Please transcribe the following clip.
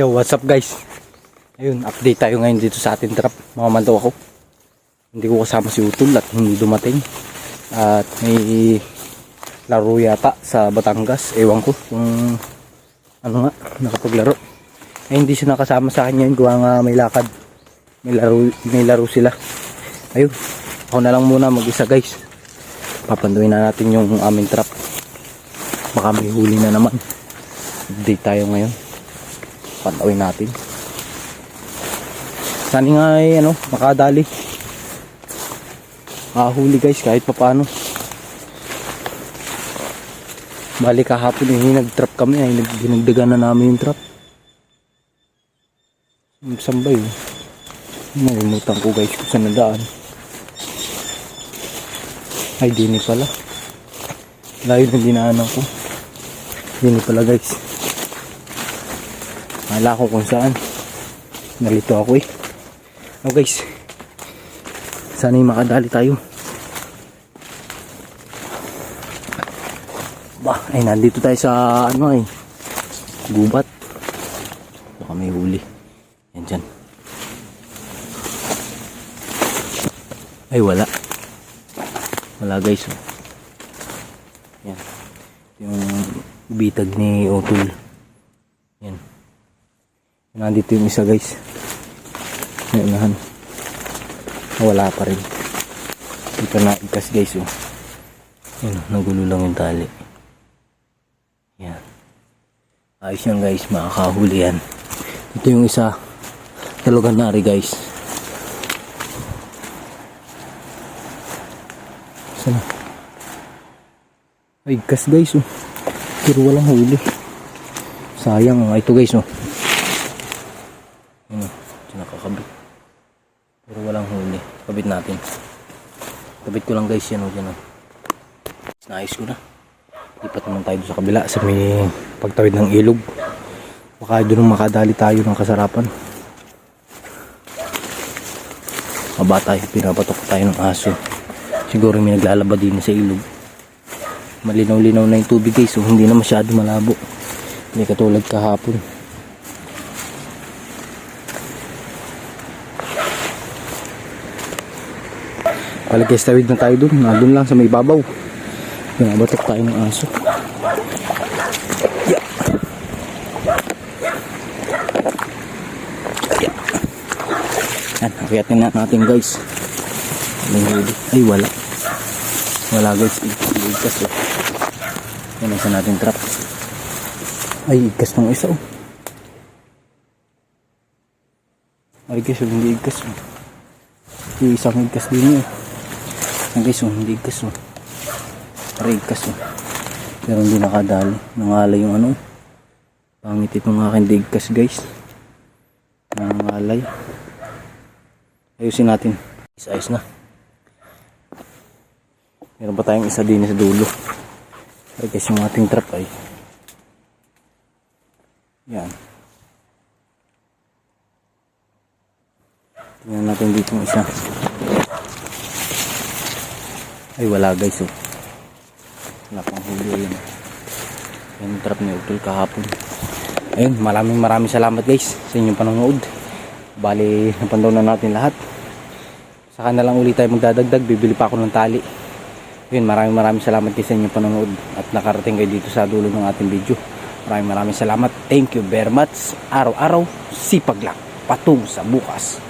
Yo, what's up guys? Ayun, update tayo ngayon dito sa ating trap. Mamamandaw ako. Hindi ko kasama si Utol at hindi dumating. At may laro yata sa Batangas. Ewan ko kung ano nga, nakapaglaro. Eh, hindi siya nakasama sa akin ngayon. Gawa nga may lakad. May laro sila. Ayun, ako na lang muna mag-isa guys. Papanduin na natin yung aming trap. Baka may huli na naman. Update tayo ngayon. Pantawin natin. Sana nga ay makadali. Makahuli guys kahit papaano. Bali kahapon nag-trap kami ay dinagdagan na namin yung trap. Sambay. Nalimutan ko guys kung saan nadaan. Ay dini pala. Layo na dinaanan ko. Dini pala guys. Wala ko kung saan. Nalito ako eh. Oh guys. Sana yung makadali tayo. Ay nandito tayo sa gubat. Baka may huli. Yan dyan. Ay wala. Wala guys. Yan. Yung bitag ni Utol. Yan. Nandito yung isa guys. Yan. Wala pa rin. Dito na ikas guys. Yan, nagulo lang yung tali. Yan. Ayos yan guys. Makakahuli yan. Ito yung isa. Talagang nari guys. Sana. Ay ikas guys. Pero walang huli. Sayang. Ito guys. Nakakabit pero walang huli. Kabit natin. Kabit ko lang guys yan dyan. Naayos ko na. Lipat naman tayo sa kabila sa may pagtawid ng ilog. Baka doon makadali tayo ng kasarapan. Maba tayo. Pinapatok tayo ng aso. Siguro may naglalaba din sa ilog. Malinaw-linaw na yung tubig guys. So hindi na masyado malabo. Hindi katulad kahapon. Palagay tawid na tayo dun. Nandun lang sa may babaw. Pinabatok tayo ng aso. Yeah. Yeah. Yan. Akiyatin na natin guys. Ay wala. Wala guys. Igkas eh. Yan isa natin trap. Ay igkas ng isa Ay guys hindi igkas Yung isang igkas din Ang guys hindi igkas Para igkas pero hindi nakadali. Nangalay yung pangit itong aking digkas guys. Nangalay. Ayusin natin. Ayos na. Meron pa tayong isa din sa dulo. Ay guys yung ating trap ay yan. Tingnan natin dito yung isa. Ay wala guys wala pang huli yun. Yung trap ni Utol kahapon. Ayun, maraming salamat guys sa inyong panonood. Bali napandaw na natin lahat. Saka na lang ulit tayo magdadagdag. Bibili pa ako ng tali. Ayun, maraming salamat guys sa inyong panonood. At nakarating kayo dito sa dulo ng ating video. Maraming salamat. Thank you very much. Araw-araw sipag lang patung sa bukas.